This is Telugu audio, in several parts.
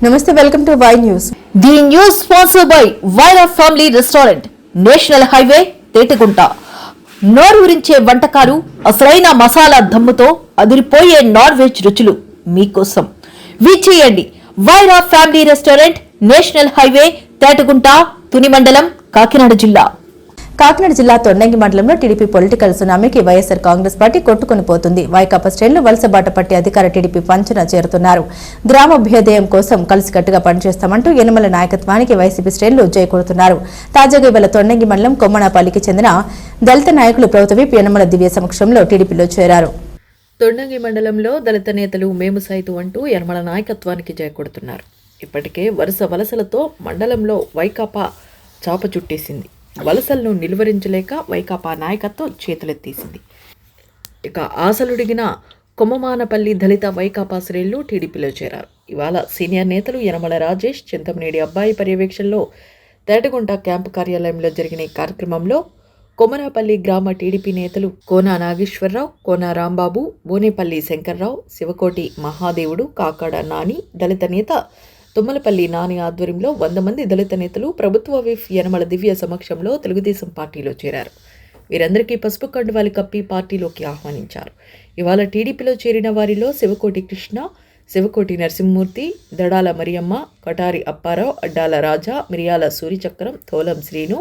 నమస్తే, welcome to Y news. The news sponsored by Vaira family restaurant, national highway, Tetagunta. నోరూరించే వంటకాలు, అసలైన మసాలా దమ్ముతో అదిరిపోయే నాన్ వెజ్ రుచులు మీకోసం. విచ్చేయండి Vaira family restaurant, national highway, Tetagunta, Tuni మండలం, కాకినాడ జిల్లా. కాకినాడ జిల్లా తొండంగి మండలంలో టీడీపీ పొలిటికల్ సునామీకి వైఎస్ఆర్ కాంగ్రెస్ పార్టీ కొట్టుకుని పోతుంది. వైకాపా శ్రేణులు వలసబాట పట్టి అధికార టీడీపీ పంచన చేరుతున్నారు. గ్రామాభ్యుదయం కోసం కలిసికట్టుగా పనిచేస్తామంటూ యనమల నాయకత్వానికి వైసీపీ శ్రేణులు జై కొడుతున్నారు. తాజాగా ఇవాళ తొండంగి మండలం కొమ్మనాపల్లికి చెందిన దళిత నాయకులు ప్రభుత్వ విప్ యనమల దివ్య సమక్షంలో టీడీపీలో చేరారు. తొండంగి మండలంలో దళిత నేతలు మేము సైతు అంటూ యనమల నాయకత్వానికి జై కొడుతున్నారు. ఇప్పటికే వరుస వలసలతో మండలంలో వైకాపా చాప చుట్టేసింది. వలసలను నిలువరించలేక వైకాపా నాయకత్వం చేతులెత్తేసింది. ఇక ఆశలుడిగిన కొమ్మమానపల్లి దళిత వైకాపా శ్రేణులు టీడీపీలో చేరారు. ఇవాళ సీనియర్ నేతలు యనమల రాజేష్, చింతమనేడి అబ్బాయి పర్యవేక్షణలో తేటగుంట క్యాంపు కార్యాలయంలో జరిగిన ఈ కార్యక్రమంలో కొమ్మనాపల్లి గ్రామ టీడీపీ నేతలు కోనా నాగేశ్వరరావు, కోనా రాంబాబు, బోనేపల్లి శంకర్రావు, శివకోటి మహాదేవుడు, కాకాడ నాని, దళిత నేత తుమ్మలపల్లి నాని ఆధ్వర్యంలో 100 మంది దళిత నేతలు ప్రభుత్వ విప్ యనమల దివ్య సమక్షంలో తెలుగుదేశం పార్టీలో చేరారు. వీరందరికీ పసుపు కండువాలు కప్పి పార్టీలోకి ఆహ్వానించారు. ఇవాళ టీడీపీలో చేరిన వారిలో శివకోటి కృష్ణ, శివకోటి నరసింహమూర్తి, దడాల మరియమ్మ, కటారి అప్పారావు, అడ్డాల రాజా, మిరియాల సూరిచక్రం, తోలం శ్రీను,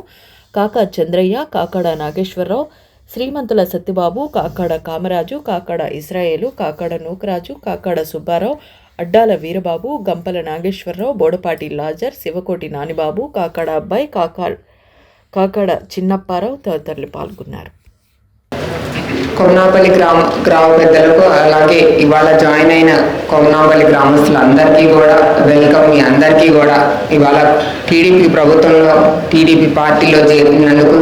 కాకా చంద్రయ్య, కాకాడ నాగేశ్వరరావు, శ్రీమంతుల సత్యబాబు, కాకాడ కామరాజు, కాకాడ ఇస్రాయేలు, కాకాడ నూకరాజు, కాకాడ సుబ్బారావు, అడ్డాల వీరబాబు, గంపల నాగేశ్వరరావు, బోడపాటి లాజర్, శివకోటి నానిబాబు, కాకాడ అబ్బాయి, కాకాడ చిన్నప్పారావు తదితరులు పాల్గొన్నారు. కొమ్నాపల్లి గ్రామ పెద్దలకు, అలాగే ఇవాళ జాయిన్ అయిన కొమ్నాపల్లి గ్రామస్తులందరికీ కూడా వెల్కమ్. మీ అందరికీ కూడా ఇవాళ టీడీపీ ప్రభుత్వంలో టీడీపీ పార్టీలో చేరినందుకు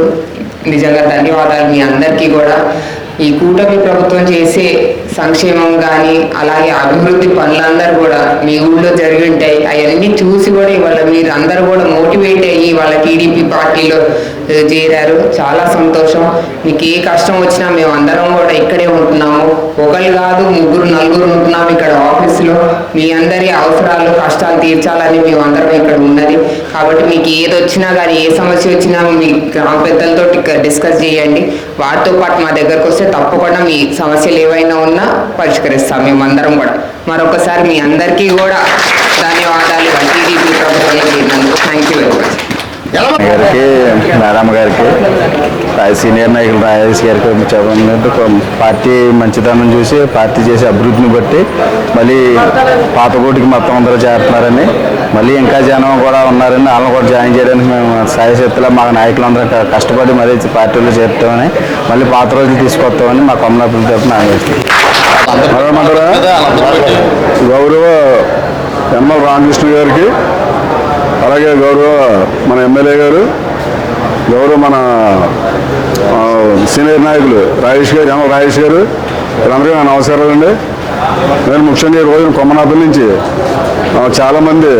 నిజంగా ధన్యవాదాలు. మీ అందరికీ కూడా ఈ కూటమి ప్రభుత్వం చేసే సంక్షేమం కానీ అలాగే అభివృద్ధి పనులందరూ కూడా మీ ఊళ్ళో జరిగి ఉంటాయి. అవన్నీ చూసి కూడా ఇవాళ మీరు అందరూ కూడా మోటివేట్ అయ్యి వాళ్ళ టీడీపీ పార్టీలో చేరారు. చాలా సంతోషం. మీకు ఏ కష్టం వచ్చినా మేము అందరం కూడా ఇక్కడే ఉంటున్నాము. ఒకరు కాదు, 3, 4 ఉంటున్నాము ఇక్కడ ఆఫీస్లో. మీ అందరి అవసరాలు కష్టాలు తీర్చాలని మేము అందరం ఇక్కడ ఉన్నది. కాబట్టి మీకు ఏది వచ్చినా కానీ ఏ సమస్య వచ్చినా మీ గ్రామ పెద్దలతో డిస్కస్ చేయండి. వారితో పాటు మా దగ్గరకు వస్తే తప్పకుండా మీ సమస్యలు ఏవైనా ఉన్నా పరిష్కరిస్తాం మేమందరం కూడా. మరొకసారి మీ అందరికీ కూడా ధన్యవాదాలు టీడీపీ ప్రభుత్వంలో చేరినందుకు. Thank you very much. గారికి, నారాయణ గారికి, సీనియర్ నాయకులు రాజేష్ గారికి చెప్పినట్టు పార్టీ మంచితనం చూసి పార్టీ చేసే అభివృద్ధిని బట్టి మళ్ళీ పాతకోటికి మొత్తం అందరూ చేరుతున్నారని, మళ్ళీ ఇంకా జనం కూడా ఉన్నారని వాళ్ళని కూడా జాయిన్ చేయడానికి మేము సాయశక్తిలో మా నాయకులందరూ కష్టపడి మరీ పార్టీలో చేరుతామని, మళ్ళీ పాత రోజులు తీసుకొస్తామని మా కొమ్మనాపల్లి తరఫున గౌరవ యనమల రామకృష్ణ గారికి, అలాగే గౌరవ మన ఎమ్మెల్యే గారు, గౌరవ మన సీనియర్ నాయకులు రాజేష్ గారు, యనమల రాజేష్ గారు, వీళ్ళందరికీ నా నమస్కారాలు అండి. నేను ముఖ్యంగా ఈ రోజు కొమ్మనాపల్లి నుంచి చాలామంది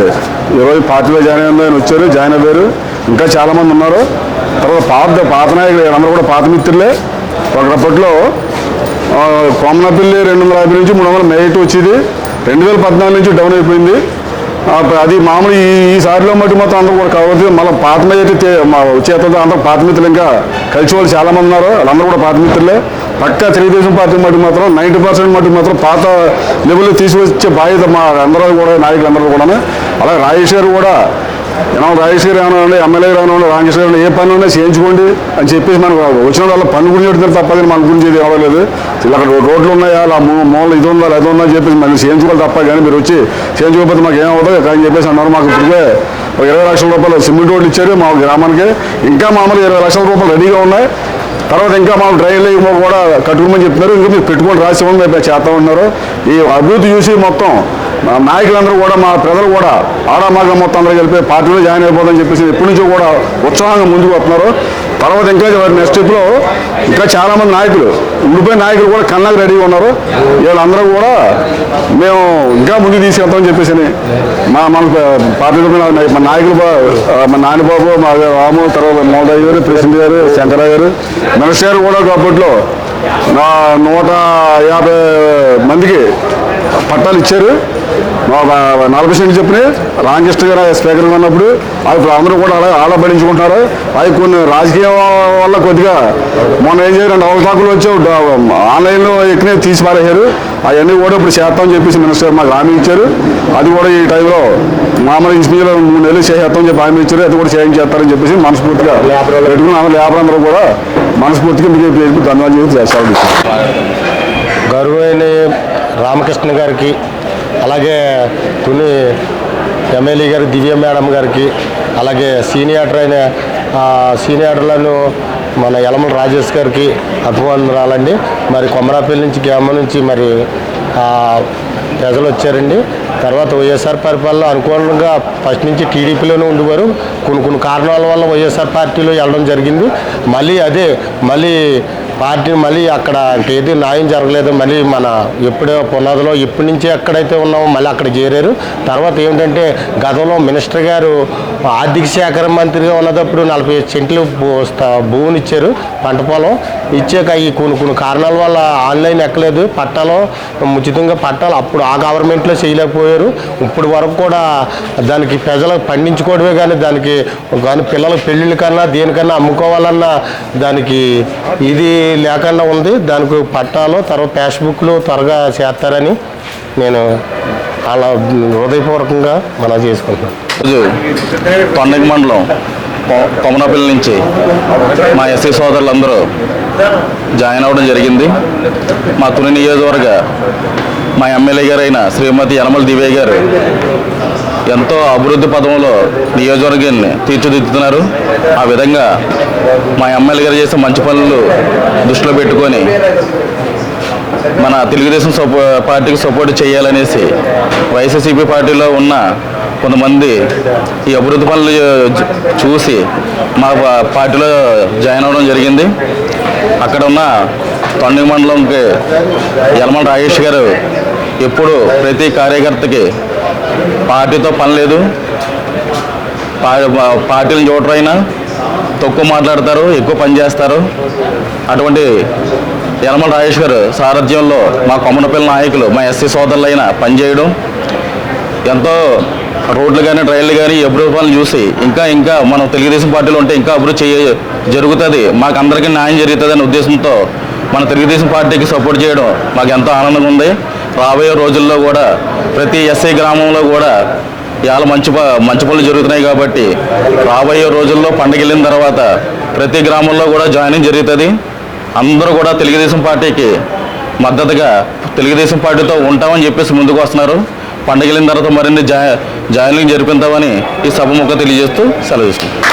ఈరోజు పార్టీలో జాయిన్ వచ్చారు, జాయిన్ అయ్యారు. ఇంకా చాలామంది ఉన్నారు. తర్వాత పాత నాయకులు వీళ్ళందరూ కూడా పాత మిత్రులే. ఒకప్పట్లో కొమ్మనాపల్లి 250 నుంచి 300 మెరిట్ వచ్చేది. 2014 నుంచి డౌన్ అయిపోయింది. అది మామూలు ఈసారిలో మట్టి మొత్తం అందరూ కూడా కావచ్చు. మళ్ళీ పాత మీద మా చేతులతో అందరూ పాత మిత్రులు ఇంకా కలిసి వాళ్ళు చాలామంది ఉన్నారు. వాళ్ళందరూ కూడా పాత మిత్రులే. పక్కా తెలుగుదేశం పార్టీ మట్టి మాత్రం 90% మట్టి మాత్రం పాత లెవెల్లో తీసుకొచ్చే బాధ్యత మా అందరూ కూడా, నాయకులందరూ కూడా. అలాగే రాజేష్ గారు కూడా, యనమల రాజేష్ గారు ఏమన్నా ఎమ్మెల్యే రానివ్వండి, రామకృష్ణ గారు ఏ పని ఉన్నా చేయించుకోండి అని చెప్పేసి మనకు వచ్చిన వాళ్ళ పని గురించి పెడతారు తప్ప మన గురించి ఏది అవ్వలేదు. ఇలా అక్కడ రోడ్లు ఉన్నాయా, అలా మూల ఇది ఉందా అది ఉందా అని చెప్పేసి మనం చేయించుకోవాలి తప్ప కానీ మీరు వచ్చి చేయించుకోకపోతే మాకు ఏమవుతుంది కానీ చెప్పేసి అన్నారు. మాకు ఇప్పుడే 20 లక్షల రూపాయలు సిమెంట్ రోడ్లు ఇచ్చారు మా గ్రామానికి. ఇంకా మామూలు 20 లక్షల రూపాయలు రెడీగా ఉన్నాయి. తర్వాత ఇంకా మా డ్రైన్లు కూడా కట్టుకోమని చెప్తున్నారు. ఇంకా మీరు పెట్టుకొని రాసి మేము చేస్తూ ఉన్నారు. ఈ అభివృద్ధి చూసి మొత్తం నాయకులందరూ కూడా, మా ప్రజలు కూడా ఆడామాగా మొత్తం అందరూ కలిపి పార్టీలో జాయిన్ అయిపోతుందని చెప్పేసి ఎప్పటి నుంచో కూడా ఉత్సాహంగా ముందుకు వస్తున్నారు. తర్వాత ఇంకా నెక్స్ట్ స్టెప్లో ఇంకా చాలామంది నాయకులు, ఉండిపోయిన నాయకులు కూడా కన్నాకు రెడీగా ఉన్నారు. వీళ్ళందరూ కూడా మేము ఇంకా ముందుకు తీసుకెళ్తామని చెప్పేసి మన పార్టీలో మన నాయకులు, మన నానిబాబు, మా రాము, తర్వాత మోదయ్య గారు, ప్రెసిడెంట్ గారు, శంకరయ్య గారు, మినిస్టర్ గారు కూడా అప్పట్లో 150 మందికి పట్టాలు ఇచ్చారు. 40 సెంట్లు చెప్పిన రామకృష్ణ గారు స్పీకర్గా ఉన్నప్పుడు అవి అందరూ కూడా అలా ఆడబడించుకుంటున్నారు. అవి కొన్ని రాజకీయ వల్ల కొద్దిగా మొన్న ఏం చేయాలంటే అవతాకులు వచ్చి ఆన్లైన్లో ఎక్కిన తీసి పారేశారు. అవన్నీ కూడా ఇప్పుడు చేస్తామని చెప్పేసి మినిస్టర్ మాకు హామీ ఇచ్చారు. అది కూడా ఈ టైంలో మామూలు ఇంచుమించులో 3 నెలలు చేస్తామని చెప్పి హామీ ఇచ్చారు. అది కూడా చేస్తారని చెప్పేసి మనస్ఫూర్తిగా పెట్టుకున్న లేబర్ అందరూ కూడా మనస్ఫూర్తిగా మీకు ధన్యవాదాలు చేస్తారు. గౌరవైన రామకృష్ణ గారికి, అలాగే తుని ఎమ్మెల్యే గారి దివ్య మేడం గారికి, అలాగే సీనియర్లను మన యలమల రాజేష్ గారికి అభివందనాలండి. మరి కొమరాపల్లి నుంచి గ్రామం నుంచి మరి ప్రజలు వచ్చారండి. తర్వాత వైఎస్ఆర్ పరిపాలన అనుకూలంగా ఫస్ట్ నుంచి టీడీపీలోనే ఉండేవారు. కొన్ని కారణాల వల్ల వైఎస్ఆర్ పార్టీలో వెళ్ళడం జరిగింది. మళ్ళీ పార్టీ అక్కడ ఏది న్యాయం జరగలేదు. మళ్ళీ మన ఎప్పుడో పునాదిలో ఇప్పటి నుంచి ఎక్కడైతే ఉన్నామో మళ్ళీ అక్కడ చేరారు. తర్వాత ఏమిటంటే గతంలో మినిస్టర్ గారు ఆర్థిక శాఖ మంత్రిగా ఉన్నప్పుడు 45 సెంట్లు భూమిని ఇచ్చారు, పంట పొలం ఇచ్చాక ఈ కొన్ని కారణాల వల్ల ఆన్లైన్ ఎక్కలేదు. పట్టాలు ఉచితంగా పట్టాలు అప్పుడు ఆ గవర్నమెంట్లో చేయలేకపోయారు. ఇప్పుడు వరకు కూడా దానికి ప్రజలకు పండించుకోవడమే కానీ పిల్లల పెళ్ళిళ్ళ కన్నా దేనికన్నా అమ్ముకోవాలన్నా దానికి ఇది లేకుండా ఉంది. దానికి పట్టాలు తర్వాత ఫేస్బుక్లు త్వరగా చేస్తారని నేను అలా హృదయపూర్వకంగా మనం చేసుకుంటున్నాను. రోజు తొండగి మండలం కొమరాపల్లి నుంచి మా ఎస్సీ సోదరులందరూ జాయిన్ అవ్వడం జరిగింది. మా తుని నియోజకవర్గ మా ఎమ్మెల్యే గారైన శ్రీమతి యనమల దివ్య గారు ఎంతో అభివృద్ధి పదంలో నియోజకవర్గాన్ని తీర్చిదిద్దుతున్నారు. ఆ విధంగా మా ఎమ్మెల్యే గారు చేసే మంచి పనులు దృష్టిలో పెట్టుకొని మన తెలుగుదేశం పార్టీకి సపోర్ట్ చేయాలనేసి వైఎస్ఆర్సీపీ పార్టీలో ఉన్న కొంతమంది ఈ అభివృద్ధి పనులు చూసి మా పార్టీలో జాయిన్ అవ్వడం జరిగింది. అక్కడ ఉన్న తొండగి మండలంకి యలమల రాజేష్ గారు ఎప్పుడు ప్రతి కార్యకర్తకి పార్టీతో పని లేదు, పార్టీలను చూడరైనా తక్కువ మాట్లాడతారు, ఎక్కువ పని చేస్తారు. అటువంటి యలమల రాజేష్ గారు సారథ్యంలో మా కొమ్మనపల్లి నాయకులు మా ఎస్సీ సోదరులైన పనిచేయడం, ఎంతో రోడ్లు కానీ రైళ్లు కానీ అభివృద్ధి పనులు చూసి ఇంకా మనం తెలుగుదేశం పార్టీలో ఉంటే ఇంకా అభివృద్ధి జరుగుతుంది, మాకు అందరికీ న్యాయం జరుగుతుంది అనే ఉద్దేశంతో మన తెలుగుదేశం పార్టీకి సపోర్ట్ చేయడం మాకు ఎంతో ఆనందంగా ఉంది. రాబోయే రోజుల్లో కూడా ప్రతి ఎస్ఐ గ్రామంలో కూడా ఇవాళ మంచి పనులు జరుగుతున్నాయి కాబట్టి రాబోయే రోజుల్లో పండుగ వెళ్ళిన తర్వాత ప్రతి గ్రామంలో కూడా జాయినింగ్ జరుగుతుంది. అందరూ కూడా తెలుగుదేశం పార్టీకి మద్దతుగా తెలుగుదేశం పార్టీతో ఉంటామని చెప్పేసి ముందుకు వస్తున్నారు. పండుగ వెళ్ళిన తర్వాత మరిన్ని జాయినింగ్ జరిపిద్దామని ఈ సభముఖంగా తెలియజేస్తూ సెలవు తీసుకుంటాం.